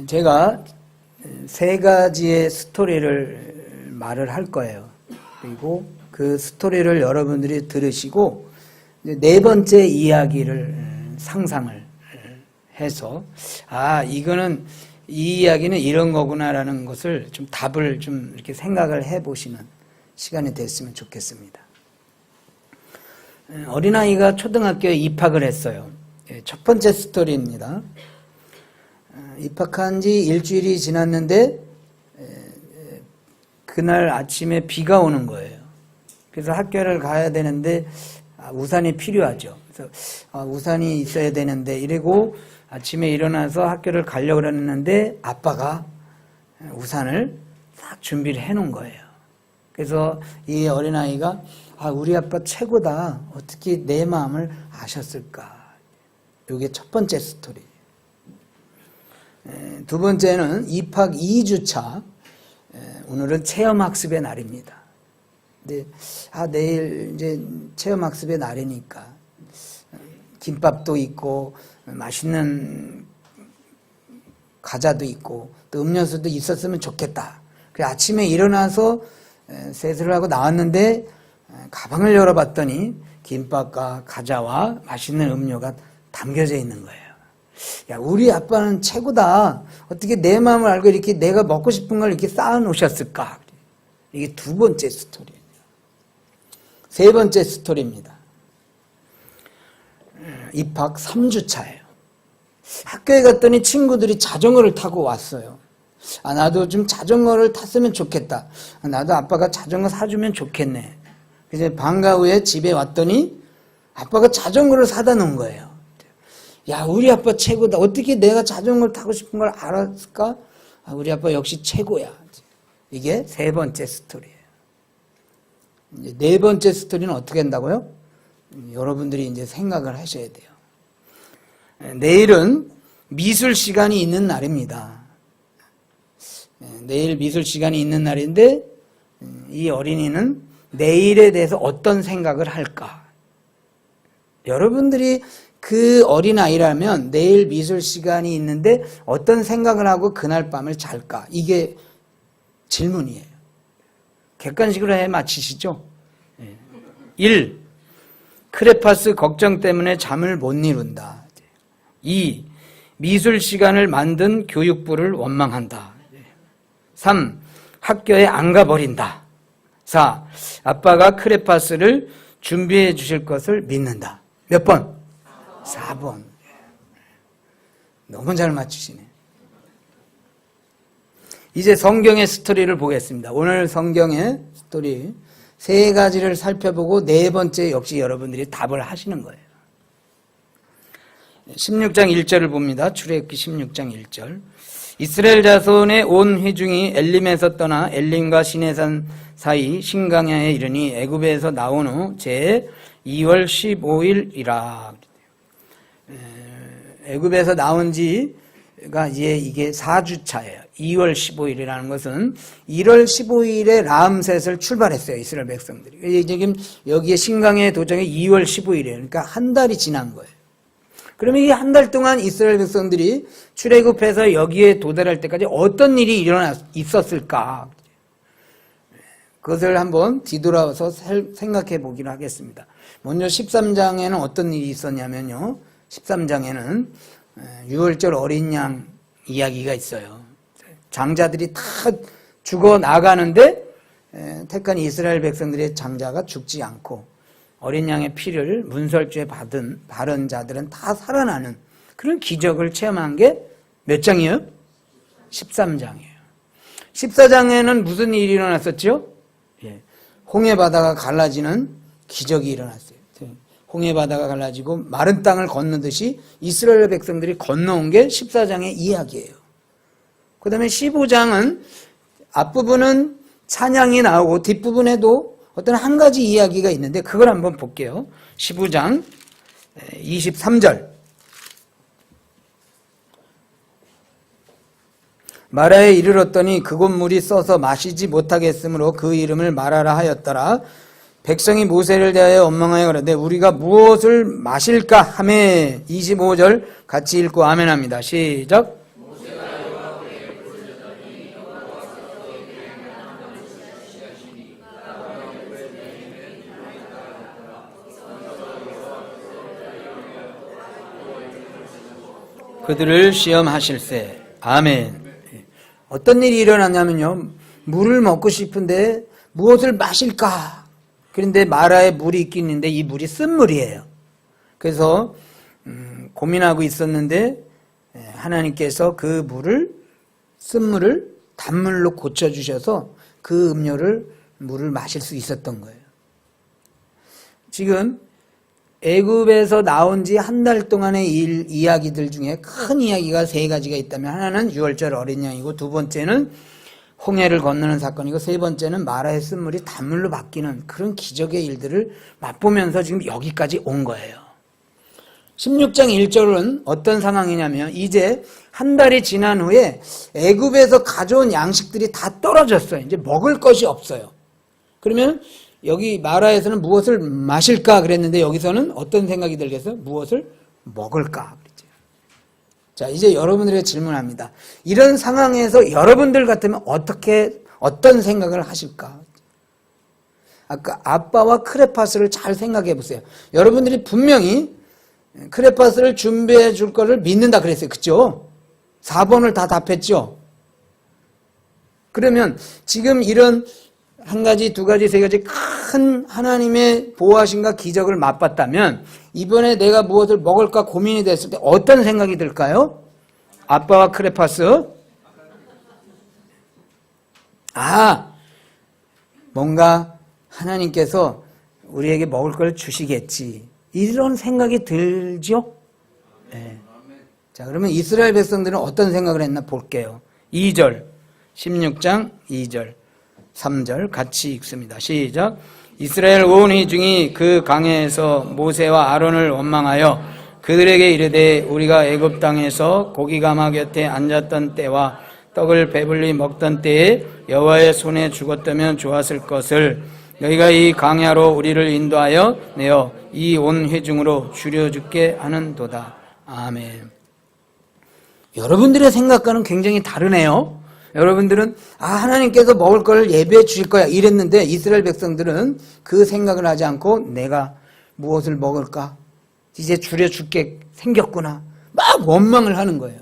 제가 세 가지의 스토리를 말을 할 거예요. 그리고 그 스토리를 여러분들이 들으시고 네 번째 이야기를 상상을 해서 이거는 이 이야기는 이런 거구나라는 것을 좀 답을 좀 이렇게 생각을 해보시는 시간이 됐으면 좋겠습니다. 어린아이가 초등학교에 입학을 했어요. 첫 번째 스토리입니다. 입학한 지 일주일이 지났는데 그날 아침에 비가 오는 거예요. 그래서 학교를 가야 되는데 우산이 필요하죠. 그래서 우산이 있어야 되는데 이러고 아침에 일어나서 학교를 가려고 그랬는데 아빠가 우산을 딱 준비를 해 놓은 거예요. 그래서 이 어린아이가 우리 아빠 최고다. 어떻게 내 마음을 아셨을까? 이게 첫 번째 스토리. 두 번째는 입학 2주차. 오늘은 체험학습의 날입니다. 근데 내일 이제 체험학습의 날이니까 김밥도 있고 맛있는 과자도 있고 또 음료수도 있었으면 좋겠다. 그래 아침에 일어나서 세수를 하고 나왔는데 가방을 열어봤더니 김밥과 과자와 맛있는 음료가 담겨져 있는 거예요. 야, 우리 아빠는 최고다. 어떻게 내 마음을 알고 이렇게 내가 먹고 싶은 걸 이렇게 쌓아 놓으셨을까? 이게 두 번째 스토리예요. 세 번째 스토리입니다. 입학 3주차예요. 학교에 갔더니 친구들이 자전거를 타고 왔어요. 나도 좀 자전거를 탔으면 좋겠다. 나도 아빠가 자전거 사주면 좋겠네. 그래서 방과 후에 집에 왔더니 아빠가 자전거를 사다 놓은 거예요. 야, 우리 아빠 최고다. 어떻게 내가 자전거를 타고 싶은 걸 알았을까? 우리 아빠 역시 최고야. 이게 세 번째 스토리예요. 이제 네 번째 스토리는 어떻게 한다고요? 여러분들이 이제 생각을 하셔야 돼요. 내일은 미술 시간이 있는 날입니다. 내일 미술 시간이 있는 날인데 이 어린이는 내일에 대해서 어떤 생각을 할까? 여러분들이 그 어린아이라면 내일 미술 시간이 있는데 어떤 생각을 하고 그날 밤을 잘까? 이게 질문이에요. 객관식으로 해 맞히시죠? 1. 크레파스 걱정 때문에 잠을 못 이룬다. 2. 미술 시간을 만든 교육부를 원망한다. 3. 학교에 안 가버린다. 4. 아빠가 크레파스를 준비해 주실 것을 믿는다. 몇 번? 4번. 너무 잘 맞추시네. 이제 성경의 스토리를 보겠습니다. 오늘 성경의 스토리 세 가지를 살펴보고 네 번째 역시 여러분들이 답을 하시는 거예요. 16장 1절을 봅니다. 출애굽기 16장 1절. 이스라엘 자손의 온 회중이 엘림에서 떠나 엘림과 시내산 사이 신강야에 이르니 애굽에서 나온 후 제 2월 15일이라. 애굽에서 나온 지가 이게 4주차예요. 2월 15일이라는 것은 1월 15일에 라암셋을 출발했어요. 이스라엘 백성들이. 지금 여기에 신강야에 도착해 2월 15일이에요. 그러니까 한 달이 지난 거예요. 그러면 이 한 달 동안 이스라엘 백성들이 출애굽해서 여기에 도달할 때까지 어떤 일이 있었을까? 그것을 한번 뒤돌아서 생각해 보기로 하겠습니다. 먼저 13장에는 어떤 일이 있었냐면요. 13장에는 유월절 어린 양 이야기가 있어요. 장자들이 다 죽어 나가는데 택한 이스라엘 백성들의 장자가 죽지 않고 어린 양의 피를 문설주에 바른 자들은 다 살아나는 그런 기적을 체험한 게 몇 장이에요? 13장이에요. 14장에는 무슨 일이 일어났었죠? 홍해 바다가 갈라지는 기적이 일어났어요. 홍해 바다가 갈라지고 마른 땅을 건너듯이 이스라엘 백성들이 건너온 게 14장의 이야기예요. 그 다음에 15장은 앞부분은 찬양이 나오고 뒷부분에도 어떤 한 가지 이야기가 있는데 그걸 한번 볼게요. 15장 23절. 마라에 이르렀더니 그곳 물이 써서 마시지 못하겠으므로 그 이름을 마라라 하였더라. 백성이 모세를 대하여 원망하여 그러되 우리가 무엇을 마실까 하매 25절 같이 읽고 아멘합니다. 시작. 모세가 그들을 시험하실세. 아멘. 어떤 일이 일어났냐면요, 물을 먹고 싶은데 무엇을 마실까? 그런데 마라에 물이 있긴 있는데 이 물이 쓴물이에요. 그래서 고민하고 있었는데 하나님께서 그 쓴물을 단물로 고쳐주셔서 그 물을 마실 수 있었던 거예요. 지금 애굽에서 나온 지 한 달 동안의 이야기들 중에 큰 이야기가 세 가지가 있다면, 하나는 유월절 어린 양이고, 두 번째는 홍해를 건너는 사건이고, 세 번째는 마라의 쓴물이 단물로 바뀌는 그런 기적의 일들을 맛보면서 지금 여기까지 온 거예요. 16장 1절은 어떤 상황이냐면, 이제 한 달이 지난 후에 애굽에서 가져온 양식들이 다 떨어졌어요. 이제 먹을 것이 없어요. 그러면 여기 마라에서는 무엇을 마실까 그랬는데, 여기서는 어떤 생각이 들겠어요? 무엇을 먹을까 그랬죠. 자, 이제 여러분들에게 질문합니다. 이런 상황에서 여러분들 같으면 어떤 생각을 하실까? 아까 아빠와 크레파스를 잘 생각해 보세요. 여러분들이 분명히 크레파스를 준비해 줄 거를 믿는다 그랬어요. 그죠? 4번을 다 답했죠? 그러면 지금 이런 한 가지, 두 가지, 세 가지 큰 하나님의 보호하심과 기적을 맛봤다면, 이번에 내가 무엇을 먹을까 고민이 됐을 때 어떤 생각이 들까요? 아빠와 크레파스. 뭔가 하나님께서 우리에게 먹을 걸 주시겠지, 이런 생각이 들죠? 네. 자, 그러면 이스라엘 백성들은 어떤 생각을 했나 볼게요. 2절, 16장 2절. 3절 같이 읽습니다. 시작. 이스라엘 온 회중이 그 강에서 모세와 아론을 원망하여 그들에게 이르되, 우리가 애굽 땅에서 고기가마 곁에 앉았던 때와 떡을 배불리 먹던 때에 여호와의 손에 죽었다면 좋았을 것을 너희가 이 강야로 우리를 인도하여 내어 이 온 회중으로 줄여 죽게 하는도다. 아멘. 여러분들의 생각과는 굉장히 다르네요. 여러분들은 하나님께서 먹을 걸 예배해 주실 거야 이랬는데, 이스라엘 백성들은 그 생각을 하지 않고 내가 무엇을 먹을까? 이제 줄여 죽게 생겼구나. 막 원망을 하는 거예요.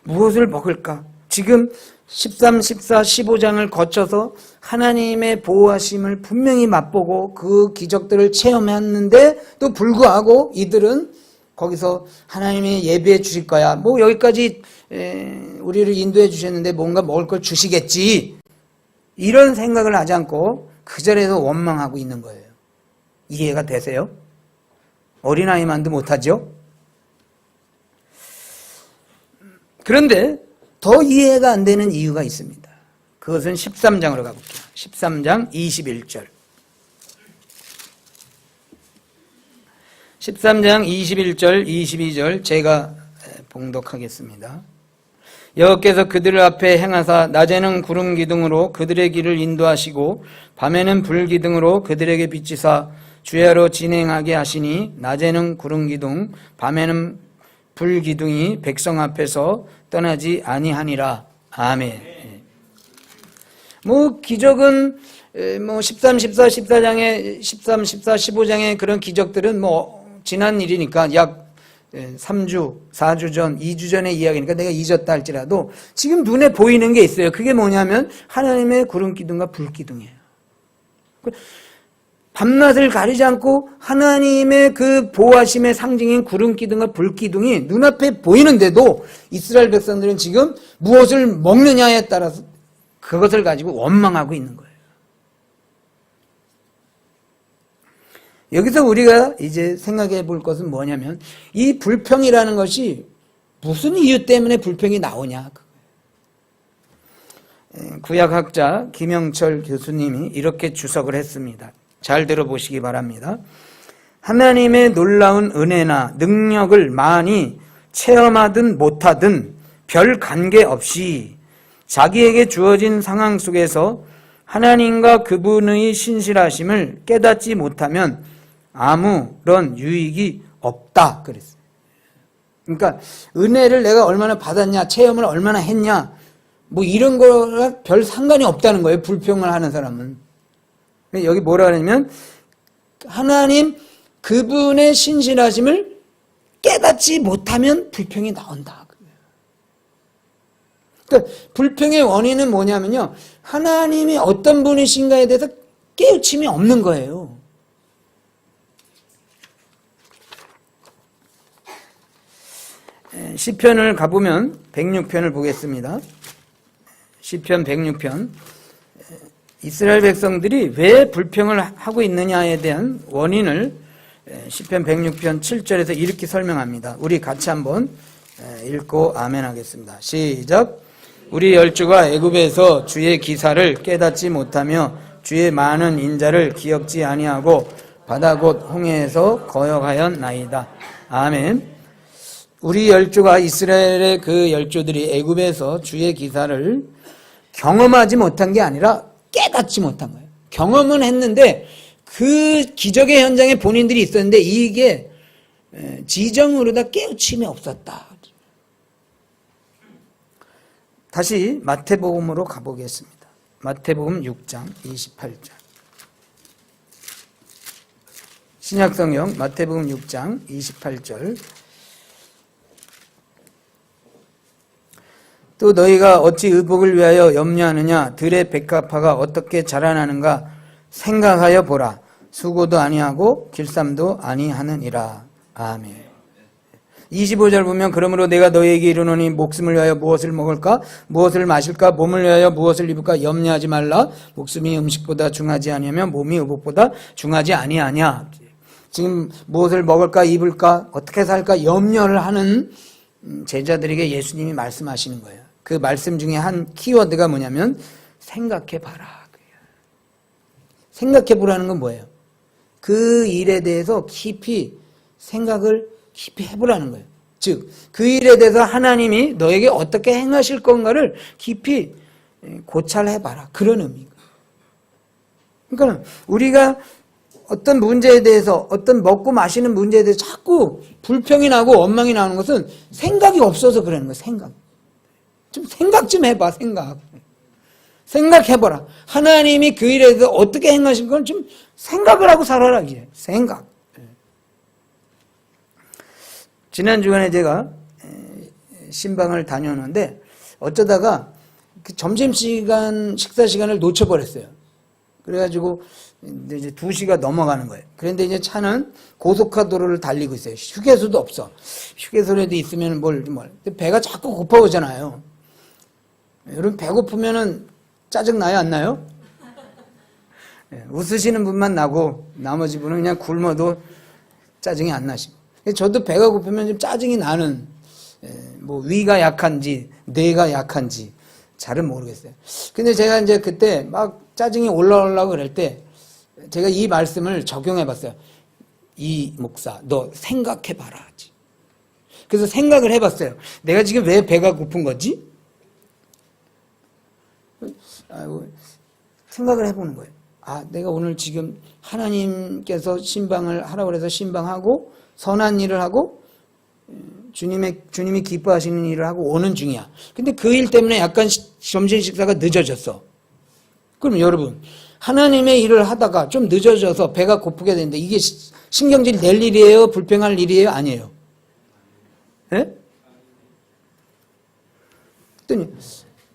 무엇을 먹을까? 지금 13, 14, 15장을 거쳐서 하나님의 보호하심을 분명히 맛보고 그 기적들을 체험했는데, 또 불구하고 이들은 거기서 하나님이 예배해 주실 거야, 여기까지 우리를 인도해 주셨는데 뭔가 먹을 걸 주시겠지, 이런 생각을 하지 않고 그 자리에서 원망하고 있는 거예요. 이해가 되세요? 어린아이만도 못하죠? 그런데 더 이해가 안 되는 이유가 있습니다. 그것은 13장으로 가볼게요. 13장 21절. 13장 21절, 22절 제가 봉독하겠습니다. 여호와께서 그들 앞에 행하사 낮에는 구름 기둥으로 그들의 길을 인도하시고 밤에는 불 기둥으로 그들에게 비치사 주야로 진행하게 하시니, 낮에는 구름 기둥, 밤에는 불 기둥이 백성 앞에서 떠나지 아니하니라. 아멘. 기적은 13, 14, 14장에 13, 14, 15장의 그런 기적들은 지난 일이니까 약 3주, 4주 전, 2주 전의 이야기니까 내가 잊었다 할지라도 지금 눈에 보이는 게 있어요. 그게 뭐냐면 하나님의 구름 기둥과 불 기둥이에요. 밤낮을 가리지 않고 하나님의 그 보호하심의 상징인 구름 기둥과 불 기둥이 눈앞에 보이는데도 이스라엘 백성들은 지금 무엇을 먹느냐에 따라서 그것을 가지고 원망하고 있는 거예요. 여기서 우리가 이제 생각해 볼 것은 뭐냐면, 이 불평이라는 것이 무슨 이유 때문에 불평이 나오냐. 구약학자 김영철 교수님이 이렇게 주석을 했습니다. 잘 들어보시기 바랍니다. 하나님의 놀라운 은혜나 능력을 많이 체험하든 못하든 별 관계없이 자기에게 주어진 상황 속에서 하나님과 그분의 신실하심을 깨닫지 못하면 아무런 유익이 없다 그랬어요. 그러니까 은혜를 내가 얼마나 받았냐, 체험을 얼마나 했냐, 이런 거랑 별 상관이 없다는 거예요. 불평을 하는 사람은. 여기 뭐라 그러냐면, 하나님 그분의 신실하심을 깨닫지 못하면 불평이 나온다. 그러니까 불평의 원인은 뭐냐면요, 하나님이 어떤 분이신가에 대해서 깨우침이 없는 거예요. 시편을 가보면 106편을 보겠습니다. 시편 106편. 이스라엘 백성들이 왜 불평을 하고 있느냐에 대한 원인을 시편 106편 7절에서 이렇게 설명합니다. 우리 같이 한번 읽고 아멘 하겠습니다. 시작. 우리 열주가 애굽에서 주의 기사를 깨닫지 못하며 주의 많은 인자를 기억지 아니하고 바다 곧 홍해에서 거역하였나이다. 아멘. 우리 열주가, 이스라엘의 그 열주들이 애굽에서 주의 기사를 경험하지 못한 게 아니라 깨닫지 못한 거예요. 경험은 했는데 그 기적의 현장에 본인들이 있었는데 이게 지정으로 다 깨우침이 없었다. 다시 마태복음으로 가보겠습니다. 마태복음 6장 28절. 신약성경 마태복음 6장 28절. 또 너희가 어찌 의복을 위하여 염려하느냐? 들의 백합화가 어떻게 자라나는가 생각하여 보라. 수고도 아니하고 길쌈도 아니하느니라. 아멘. 25절 보면 그러므로 내가 너희에게 이르노니 목숨을 위하여 무엇을 먹을까? 무엇을 마실까? 몸을 위하여 무엇을 입을까? 염려하지 말라. 목숨이 음식보다 중하지 아니하며 몸이 의복보다 중하지 아니하냐. 지금 무엇을 먹을까? 입을까? 어떻게 살까? 염려를 하는 제자들에게 예수님이 말씀하시는 거예요. 그 말씀 중에 한 키워드가 뭐냐면 생각해봐라. 생각해보라는 건 뭐예요? 그 일에 대해서 깊이 생각을 깊이 해보라는 거예요. 즉, 그 일에 대해서 하나님이 너에게 어떻게 행하실 건가를 깊이 고찰해봐라. 그런 의미인 거예요. 그러니까 우리가 어떤 문제에 대해서, 어떤 먹고 마시는 문제에 대해서 자꾸 불평이 나고 원망이 나오는 것은 생각이 없어서 그러는 거예요. 좀 생각 좀 해봐. 생각해봐라. 하나님이 그 일에 대해서 어떻게 행하신 건 좀 생각을 하고 살아라. 이제 생각. 지난 주간에 제가 신방을 다녀오는데 어쩌다가 점심시간, 식사시간을 놓쳐버렸어요. 그래가지고 이제 2시가 넘어가는 거예요. 그런데 이제 차는 고속화도로를 달리고 있어요. 휴게소도 없어. 휴게소라도 있으면 배가 자꾸 고파오잖아요. 여러분 배고프면은 짜증나요? 안 나요? 웃으시는 분만 나고 나머지 분은 그냥 굶어도 짜증이 안 나시고. 저도 배가 고프면 좀 짜증이 나는, 위가 약한지 뇌가 약한지 잘은 모르겠어요. 근데 제가 이제 그때 막 짜증이 올라오려고 그럴 때 제가 이 말씀을 적용해 봤어요. 이 목사, 너 생각해 봐라. 그래서 생각을 해 봤어요. 내가 지금 왜 배가 고픈 거지? 생각을 해 보는 거예요. 내가 오늘 지금 하나님께서 신방을 하라고 해서 신방하고 선한 일을 하고 주님이 기뻐하시는 일을 하고 오는 중이야. 근데 그 일 때문에 약간 점심 식사가 늦어졌어. 그럼 여러분, 하나님의 일을 하다가 좀 늦어져서 배가 고프게 되는데 이게 신경질 낼 일이에요? 불평할 일이에요? 아니에요? 예? 그랬더니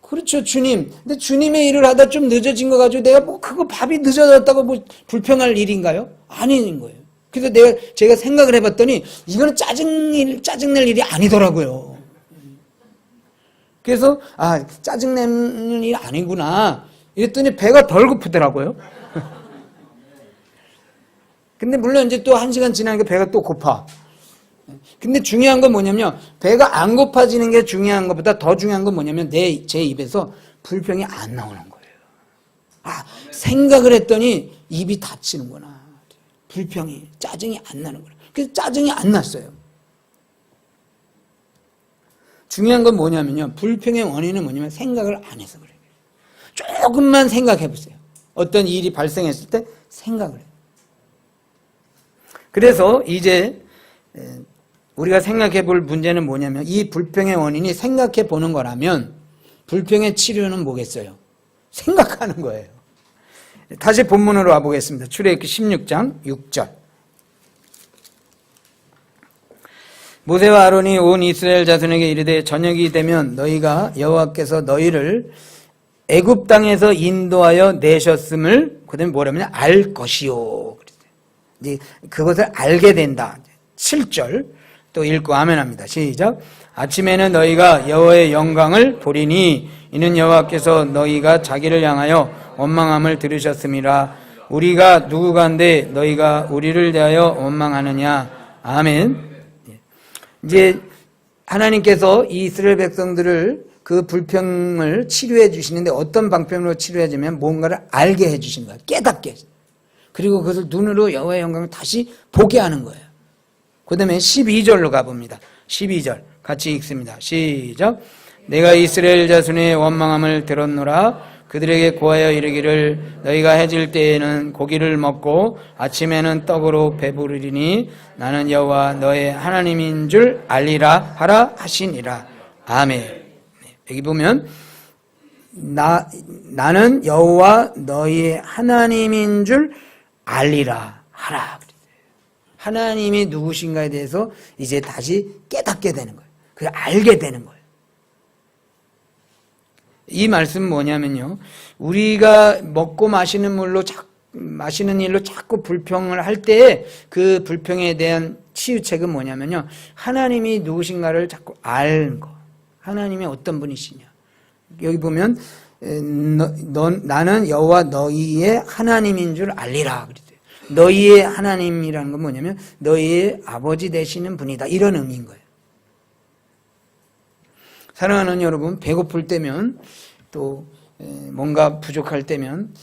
그렇죠, 주님. 근데 주님의 일을 하다 좀 늦어진 거 가지고 내가 그거 밥이 늦어졌다고 불평할 일인가요? 아닌 거예요. 그래서 제가 생각을 해봤더니 이거는 짜증낼 일이 아니더라고요. 그래서 짜증내는 일이 아니구나 이랬더니 배가 덜 고프더라고요. 근데 물론 이제 또 1시간 지나니까 배가 또 고파. 근데 중요한 건 뭐냐면 배가 안 고파지는 게 중요한 것보다 더 중요한 건 뭐냐면 제 입에서 불평이 안 나오는 거예요. 생각을 했더니 입이 닫히는구나. 불평이, 짜증이 안 나는 거예요. 그래서 짜증이 안 났어요. 중요한 건 뭐냐면요. 불평의 원인은 뭐냐면 생각을 안 해서 그래요. 조금만 생각해 보세요. 어떤 일이 발생했을 때 생각을 해요. 그래서 이제 우리가 생각해 볼 문제는 뭐냐면 이 불평의 원인이 생각해 보는 거라면 불평의 치료는 뭐겠어요? 생각하는 거예요. 다시 본문으로 와보겠습니다. 출애굽기 16장 6절. 모세와 아론이 온 이스라엘 자손에게 이르되 저녁이 되면 너희가 여호와께서 너희를 애굽 땅에서 인도하여 내셨음을 그다음에 뭐라면 알 것이요. 이제 그것을 알게 된다. 7절 또 읽고 아멘합니다. 시작. 아침에는 너희가 여호와의 영광을 보리니 이는 여호와께서 너희가 자기를 향하여 원망함을 들으셨음이라. 우리가 누구간데 너희가 우리를 대하여 원망하느냐. 아멘. 이제 하나님께서 이 이스라엘 백성들을 그 불평을 치료해 주시는데 어떤 방편으로 치료해 주면 뭔가를 알게 해 주신 거예요. 깨닫게. 그리고 그것을 눈으로 여호와의 영광을 다시 보게 하는 거예요. 그 다음에 12절로 가봅니다. 12절 같이 읽습니다. 시작. 내가 이스라엘 자손의 원망함을 들었노라. 그들에게 고하여 이르기를 너희가 해질 때에는 고기를 먹고 아침에는 떡으로 배부르리니 나는 여호와 너의 하나님인 줄 알리라 하라 하시니라. 아멘. 여기 보면 나는 여호와 너희의 하나님인 줄 알리라 하라. 하나님이 누구신가에 대해서 이제 다시 깨닫게 되는 거예요. 그걸 알게 되는 거예요. 이 말씀은 뭐냐면요, 우리가 먹고 마시는 일로 자꾸 불평을 할 때 그 불평에 대한 치유책은 뭐냐면요, 하나님이 누구신가를 자꾸 아는 거. 하나님이 어떤 분이시냐. 여기 보면 나는 여호와 너희의 하나님인 줄 알리라 그랬어요. 너희의 하나님이라는 건 뭐냐면 너희의 아버지 되시는 분이다, 이런 의미인 거예요. 사랑하는 여러분, 배고플 때면 또 뭔가 부족할 때면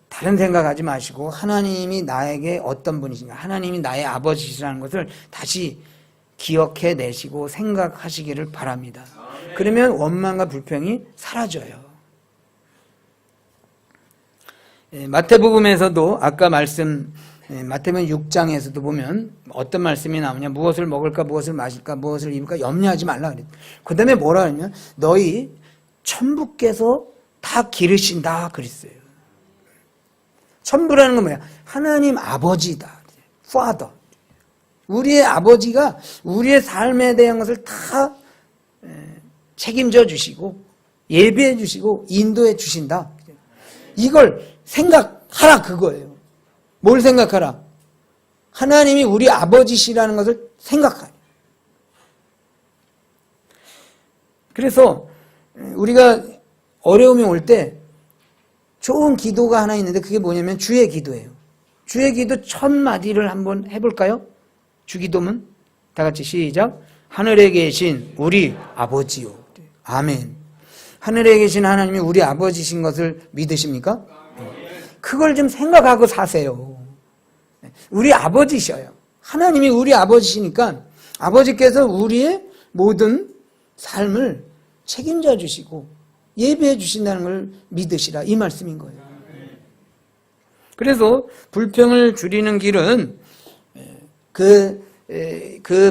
다른 생각하지 마시고 하나님이 나에게 어떤 분이신가, 하나님이 나의 아버지시라는 것을 다시 기억해 내시고 생각하시기를 바랍니다. 그러면 원망과 불평이 사라져요. 마태복음에서도 아까 마태복음 6장에서도 보면 어떤 말씀이 나오냐, 무엇을 먹을까, 무엇을 마실까, 무엇을 입을까 염려하지 말라 그랬어요. 그 다음에 뭐라 하냐면 너희 천부께서 다 기르신다 그랬어요. 천부라는 건 뭐야? 하나님 아버지다. Father. 우리의 아버지가 우리의 삶에 대한 것을 다 책임져 주시고 예배해 주시고 인도해 주신다. 이걸 생각하라 그거예요. 뭘 생각하라? 하나님이 우리 아버지시라는 것을 생각하라. 그래서 우리가 어려움이 올 때 좋은 기도가 하나 있는데 그게 뭐냐면 주의 기도예요. 주의 기도 1000마디를 한번 해볼까요? 주기도문 다 같이 시작. 하늘에 계신 우리 아버지요. 아멘. 하늘에 계신 하나님이 우리 아버지신 것을 믿으십니까? 그걸 좀 생각하고 사세요. 우리 아버지셔요. 하나님이 우리 아버지시니까 아버지께서 우리의 모든 삶을 책임져 주시고 예배해 주신다는 걸 믿으시라, 이 말씀인 거예요. 그래서 불평을 줄이는 길은 그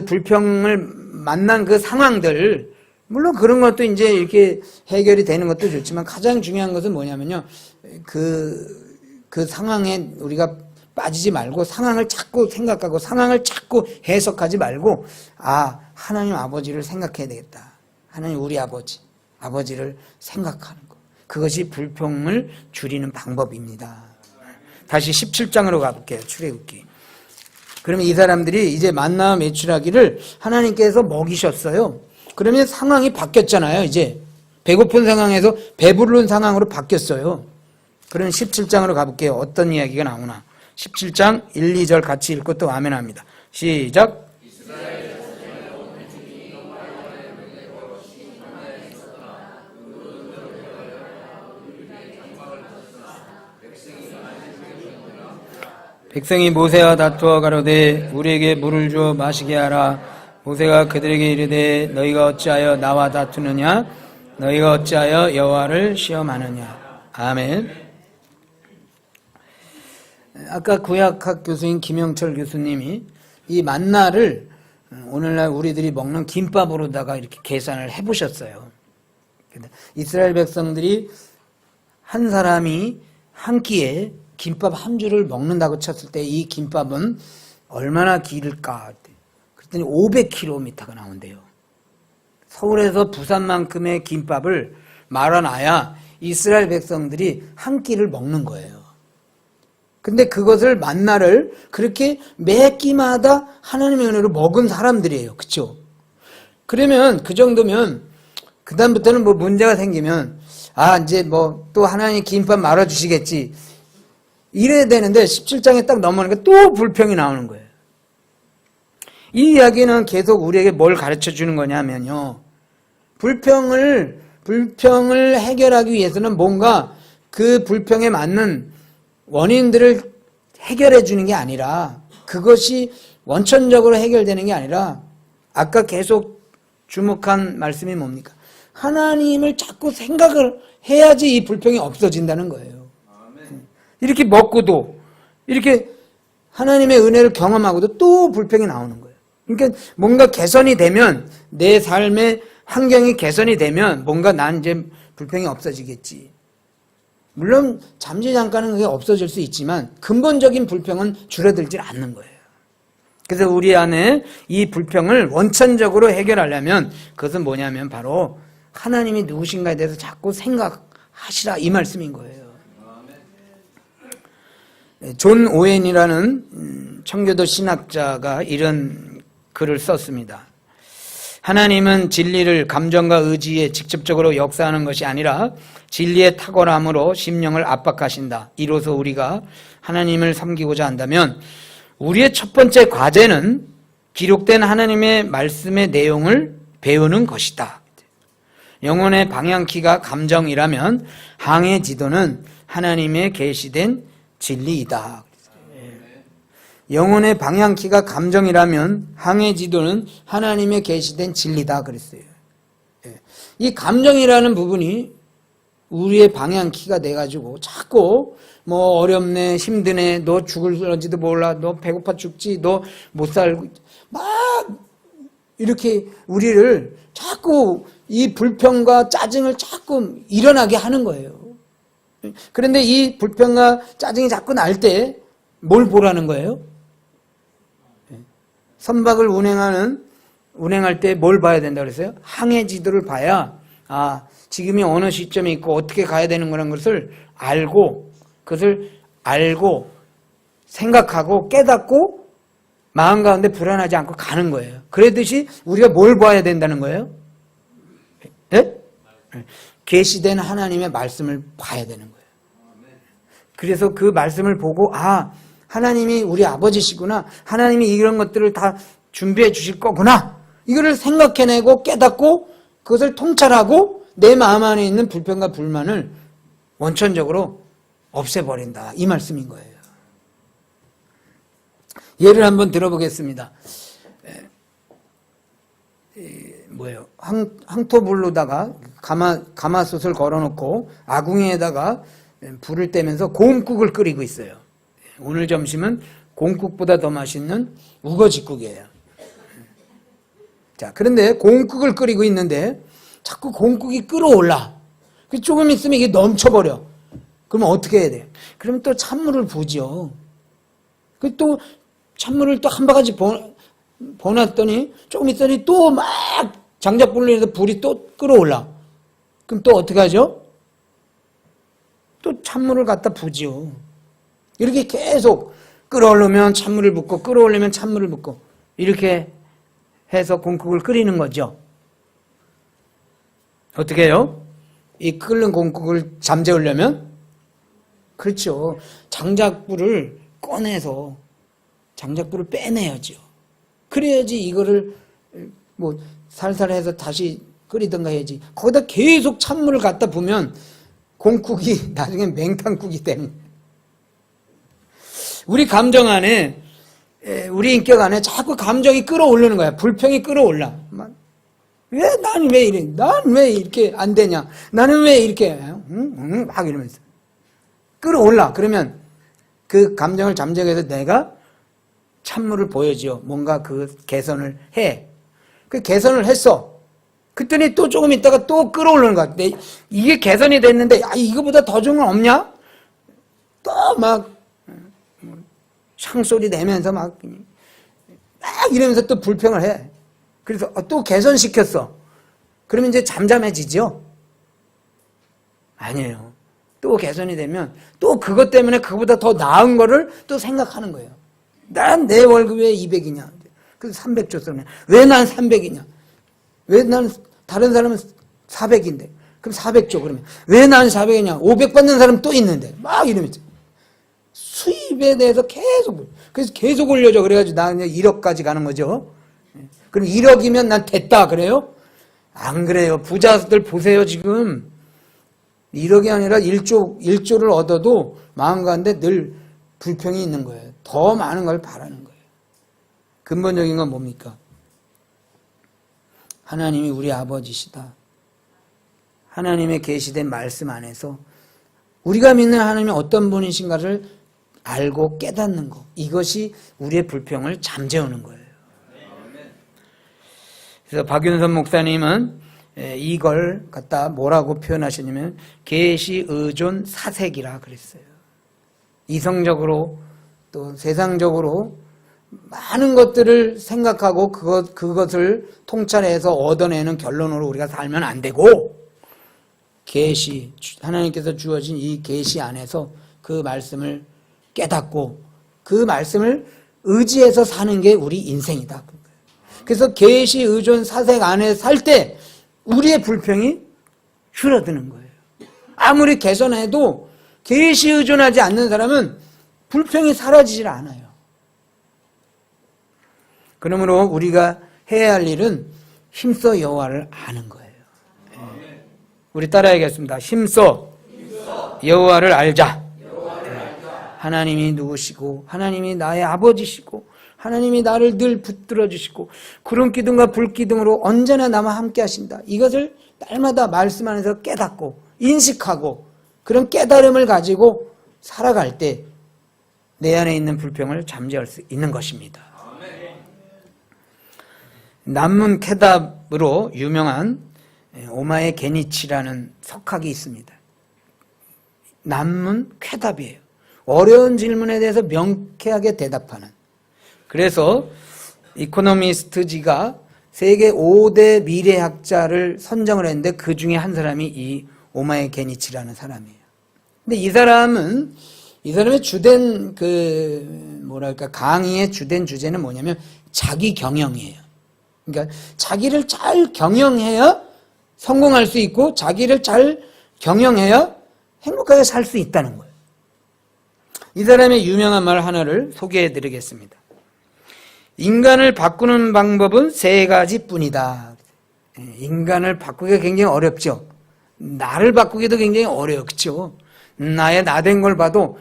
불평을 만난 그 상황들, 물론 그런 것도 이제 이렇게 해결이 되는 것도 좋지만 가장 중요한 것은 뭐냐면요, 그 상황에 우리가 빠지지 말고 상황을 자꾸 생각하고 상황을 자꾸 해석하지 말고 하나님 아버지를 생각해야 되겠다. 하나님 우리 아버지를 생각하는 것. 그것이 불평을 줄이는 방법입니다. 다시 17장으로 가볼게요. 출애굽기. 그러면 이 사람들이 이제 만나와 메추라기를 하나님께서 먹이셨어요. 그러면 상황이 바뀌었잖아요. 이제 배고픈 상황에서 배부른 상황으로 바뀌었어요. 그러면 17장으로 가볼게요. 어떤 이야기가 나오나. 17장 1, 2절 같이 읽고 또 아멘합니다. 시작. 백성이 모세와 다투어 가로되 우리에게 물을 주어 마시게 하라. 모세가 그들에게 이르되 너희가 어찌하여 나와 다투느냐? 너희가 어찌하여 여호와를 시험하느냐? 아멘. 아까 구약학 교수인 김영철 교수님이 이 만나를 오늘날 우리들이 먹는 김밥으로다가 이렇게 계산을 해보셨어요. 이스라엘 백성들이 한 사람이 한 끼에 김밥 한 줄을 먹는다고 쳤을 때 이 김밥은 얼마나 길을까? 그랬더니 500km가 나온대요. 서울에서 부산만큼의 김밥을 말아놔야 이스라엘 백성들이 한 끼를 먹는 거예요. 근데 그것을 만나를 그렇게 매 끼마다 하나님의 은혜로 먹은 사람들이에요. 그쵸? 그러면 그 정도면 그 다음부터는 뭐 문제가 생기면 이제 뭐 또 하나님 김밥 말아주시겠지 이래야 되는데 17장에 딱 넘어가니까 또 불평이 나오는 거예요. 이 이야기는 계속 우리에게 뭘 가르쳐 주는 거냐면요. 불평을 해결하기 위해서는 뭔가 그 불평에 맞는 원인들을 해결해 주는 게 아니라 그것이 원천적으로 해결되는 게 아니라 아까 계속 주목한 말씀이 뭡니까? 하나님을 자꾸 생각을 해야지 이 불평이 없어진다는 거예요. 이렇게 먹고도 이렇게 하나님의 은혜를 경험하고도 또 불평이 나오는 거예요. 그러니까 뭔가 개선이 되면 내 삶의 환경이 개선이 되면 뭔가 난 이제 불평이 없어지겠지. 물론 잠시 잠깐은 그게 없어질 수 있지만 근본적인 불평은 줄어들지 않는 거예요. 그래서 우리 안에 이 불평을 원천적으로 해결하려면 그것은 뭐냐면 바로 하나님이 누구신가에 대해서 자꾸 생각하시라 이 말씀인 거예요. 존 오웬이라는 청교도 신학자가 이런 글을 썼습니다. 하나님은 진리를 감정과 의지에 직접적으로 역사하는 것이 아니라 진리의 탁월함으로 심령을 압박하신다. 이로써 우리가 하나님을 섬기고자 한다면 우리의 첫 번째 과제는 기록된 하나님의 말씀의 내용을 배우는 것이다. 영혼의 방향키가 감정이라면 항해 지도는 하나님의 계시된 진리이다. 영혼의 방향키가 감정이라면 항해 지도는 하나님의 계시된 진리다 그랬어요. 이 감정이라는 부분이 우리의 방향키가 돼가지고 자꾸 뭐 어렵네, 힘드네, 너 죽을런지도 몰라, 너 배고파 죽지, 너 못 살고 막 이렇게 우리를 자꾸 이 불평과 짜증을 자꾸 일어나게 하는 거예요. 그런데 이 불평과 짜증이 자꾸 날 때 뭘 보라는 거예요? 선박을 운행할 때 뭘 봐야 된다 그랬어요? 항해 지도를 봐야 지금이 어느 시점에 있고 어떻게 가야 되는 거라는 것을 알고 그것을 알고 생각하고 깨닫고 마음 가운데 불안하지 않고 가는 거예요. 그러듯이 우리가 뭘 봐야 된다는 거예요? 네? 계시된 하나님의 말씀을 봐야 되는 거예요. 그래서 그 말씀을 보고 하나님이 우리 아버지시구나. 하나님이 이런 것들을 다 준비해 주실 거구나. 이거를 생각해내고 깨닫고 그것을 통찰하고 내 마음 안에 있는 불평과 불만을 원천적으로 없애버린다. 이 말씀인 거예요. 예를 한번 들어보겠습니다. 황토불로다가 가마솥을 걸어놓고 아궁이에다가 불을 떼면서 고음국을 끓이고 있어요. 오늘 점심은 곰국보다 더 맛있는 우거지국이에요. 자, 그런데 곰국을 끓이고 있는데 자꾸 곰국이 끓어올라. 조금 있으면 이게 넘쳐버려. 그러면 어떻게 해야 돼요? 그러면 또 찬물을 부죠. 또 찬물을 또 한 바가지 버놨더니 조금 있더니 또 막 장작불로 인해서 불이 또 끓어올라. 그럼 또 어떻게 하죠? 또 찬물을 갖다 부죠. 이렇게 계속 끓어오르면 찬물을 붓고 끓어오르면 찬물을 붓고 이렇게 해서 곰국을 끓이는 거죠. 어떻게 해요? 이 끓는 곰국을 잠재우려면 그렇죠. 장작불을 꺼내서 장작불을 빼내야죠. 그래야지 이거를 뭐 살살 해서 다시 끓이든가 해야지. 거기다 계속 찬물을 갖다 부으면 곰국이 나중에 맹탕국이 되는 거예요. 우리 감정 안에 우리 인격 안에 자꾸 감정이 끌어오르는 거야. 불평이 끌어올라. 나는 왜 이래? 나는 왜 이렇게 안 되냐? 나는 왜 이렇게 막 이러면서 끌어올라. 그러면 그 감정을 잠재워서 내가 찬물을 보여줘. 뭔가 그 개선을 해. 그 개선을 했어. 그랬더니 또 조금 있다가 또 끌어올르는 거야. 이게 개선이 됐는데 이거보다 더 좋은 건 없냐? 또 막 샹소리 내면서 막 이러면서 또 불평을 해. 그래서 또 개선시켰어. 그러면 이제 잠잠해지죠? 아니에요. 또 개선이 되면 또 그것 때문에 그거보다 더 나은 거를 또 생각하는 거예요. 난 내 월급이 왜 200이냐? 그래서 300 줬어. 왜 난 300이냐? 왜 난 다른 사람은 400인데? 그럼 400 줘. 그러면 왜 난 400이냐? 500 받는 사람 또 있는데. 막 이러면서. 수입에 대해서 그래서 계속 올려줘. 그래가지고 나 그냥 1억까지 가는 거죠. 그럼 1억이면 난 됐다. 그래요? 안 그래요. 부자들 보세요, 지금. 1억이 아니라 1조를 얻어도 마음 가운데 늘 불평이 있는 거예요. 더 많은 걸 바라는 거예요. 근본적인 건 뭡니까? 하나님이 우리 아버지시다. 하나님의 계시된 말씀 안에서 우리가 믿는 하나님이 어떤 분이신가를 알고 깨닫는 것. 이것이 우리의 불평을 잠재우는 거예요. 그래서 박윤선 목사님은 이걸 갖다 뭐라고 표현하셨냐면 계시 의존 사색이라 그랬어요. 이성적으로 또 세상적으로 많은 것들을 생각하고 그것을 통찰해서 얻어내는 결론으로 우리가 살면 안 되고 계시, 하나님께서 주어진 이 계시 안에서 그 말씀을 깨닫고 그 말씀을 의지해서 사는 게 우리 인생이다. 그래서 계시 의존 사색 안에 살 때 우리의 불평이 줄어드는 거예요. 아무리 개선해도 계시 의존하지 않는 사람은 불평이 사라지질 않아요. 그러므로 우리가 해야 할 일은 힘써 여호와를 아는 거예요. 우리 따라야겠습니다. 힘써 여호와를 알자. 하나님이 누구시고 하나님이 나의 아버지시고 하나님이 나를 늘 붙들어 주시고 구름 기둥과 불 기둥으로 언제나 나와 함께 하신다. 이것을 날마다 말씀 안에서 깨닫고 인식하고 그런 깨달음을 가지고 살아갈 때 내 안에 있는 불평을 잠재울 수 있는 것입니다. 남문 쾌답으로 유명한 오마에 게니치라는 석학이 있습니다. 남문 쾌답이에요. 어려운 질문에 대해서 명쾌하게 대답하는. 그래서 이코노미스트지가 세계 5대 미래학자를 선정을 했는데 그 중에 한 사람이 이 오마에 게니치라는 사람이에요. 근데 이 사람의 주된 강의의 주된 주제는 뭐냐면 자기 경영이에요. 그러니까 자기를 잘 경영해야 성공할 수 있고 자기를 잘 경영해야 행복하게 살 수 있다는 거예요. 이 사람의 유명한 말 하나를 소개해 드리겠습니다. 인간을 바꾸는 방법은 3가지 뿐이다. 인간을 바꾸기가 굉장히 어렵죠. 나를 바꾸기도 굉장히 어렵죠. 나의 나된 걸 봐도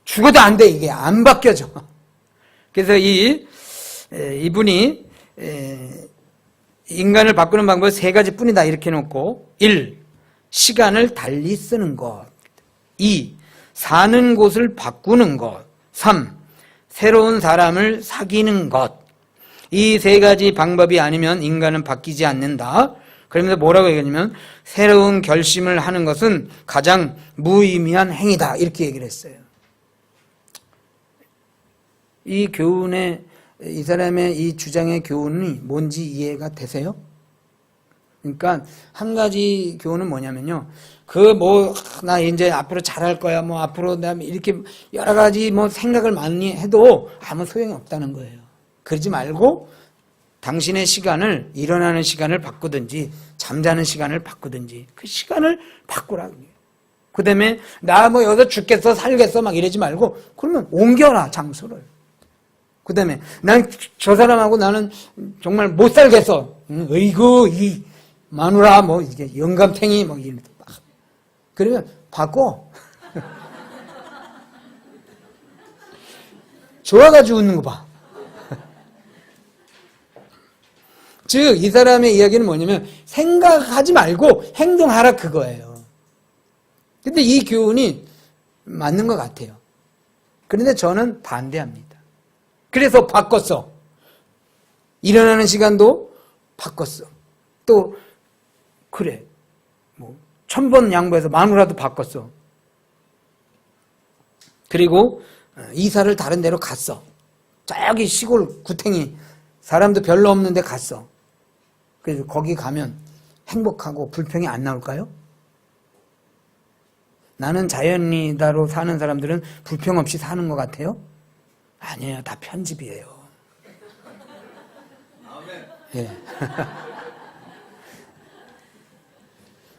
죽어도 안 돼. 이게 안 바뀌어져. 그래서 이분이 인간을 바꾸는 방법은 3가지 뿐이다 이렇게 놓고 1. 시간을 달리 쓰는 것 2. 사는 곳을 바꾸는 것 3. 새로운 사람을 사귀는 것. 이 3가지 방법이 아니면 인간은 바뀌지 않는다. 그러면서 뭐라고 얘기하냐면 새로운 결심을 하는 것은 가장 무의미한 행위다 이렇게 얘기를 했어요. 이 교훈의 이 사람의 이 주장의 교훈이 뭔지 이해가 되세요? 그러니까 한 가지 교훈은 뭐냐면요. 나 이제 앞으로 잘할 거야. 앞으로 나 이렇게 여러 가지 생각을 많이 해도 아무 소용이 없다는 거예요. 그러지 말고 당신의 시간을, 일어나는 시간을 바꾸든지, 잠자는 시간을 바꾸든지, 그 시간을 바꾸라. 그 다음에 나 여기서 죽겠어, 살겠어, 이러지 말고, 그러면 옮겨라, 장소를. 그 다음에 난 저 사람하고 나는 정말 못 살겠어. 어이구, 이 마누라, 이게 영감탱이, 이러면서 막. 그러면 바꿔. 좋아가지고 웃는 거 봐. 즉, 이 사람의 이야기는 뭐냐면, 생각하지 말고 행동하라 그거예요. 근데 이 교훈이 맞는 것 같아요. 그런데 저는 반대합니다. 그래서 바꿨어. 일어나는 시간도 바꿨어. 또, 그래. 1000번 양보해서 마누라도 바꿨어. 그리고 이사를 다른 데로 갔어. 저기 시골 구탱이 사람도 별로 없는데 갔어. 그래서 거기 가면 행복하고 불평이 안 나올까요? 나는 자연이다로 사는 사람들은 불평 없이 사는 것 같아요? 아니에요. 다 편집이에요. 예.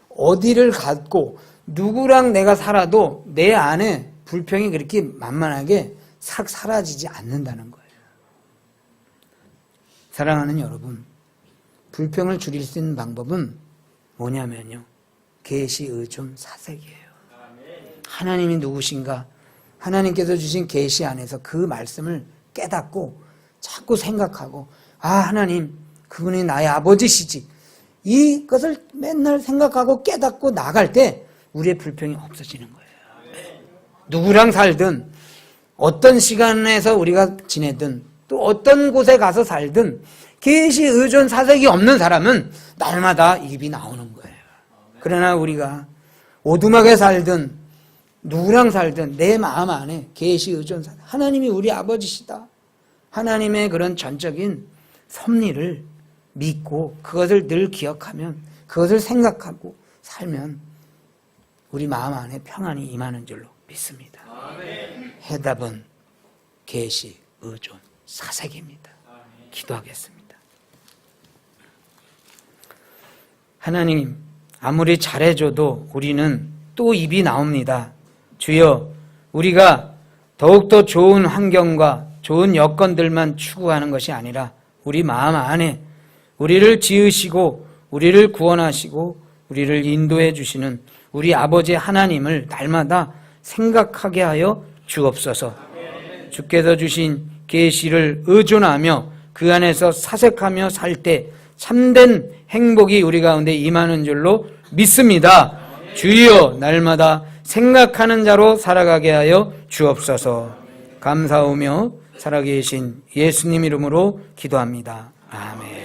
어디를 갔고 누구랑 내가 살아도 내 안에 불평이 그렇게 만만하게 싹 사라지지 않는다는 거예요. 사랑하는 여러분, 불평을 줄일 수 있는 방법은 뭐냐면요, 계시, 의존, 사색이에요. 하나님이 누구신가? 하나님께서 주신 계시 안에서 그 말씀을 깨닫고 자꾸 생각하고, 아, 하나님, 그분이 나의 아버지시지. 이것을 맨날 생각하고 깨닫고 나갈 때 우리의 불평이 없어지는 거예요. 누구랑 살든 어떤 시간에서 우리가 지내든 또 어떤 곳에 가서 살든 계시, 의존, 사색이 없는 사람은 날마다 입이 나오는 거예요. 그러나 우리가 오두막에 살든 누구랑 살든 내 마음 안에 계시, 의존, 사색, 하나님이 우리 아버지시다, 하나님의 그런 전적인 섭리를 믿고 그것을 늘 기억하면, 그것을 생각하고 살면 우리 마음 안에 평안이 임하는 줄로 믿습니다. 아멘. 해답은 계시, 의존, 사색입니다. 아멘. 기도하겠습니다. 하나님, 아무리 잘해줘도 우리는 또 입이 나옵니다. 주여, 우리가 더욱더 좋은 환경과 좋은 여건들만 추구하는 것이 아니라 우리 마음 안에 우리를 지으시고 우리를 구원하시고 우리를 인도해 주시는 우리 아버지 하나님을 날마다 생각하게 하여 주옵소서. 주께서 주신 계시를 의존하며 그 안에서 사색하며 살 때 참된 행복이 우리 가운데 임하는 줄로 믿습니다. 주여, 날마다 생각하는 자로 살아가게 하여 주옵소서. 감사하며 살아계신 예수님 이름으로 기도합니다. 아멘.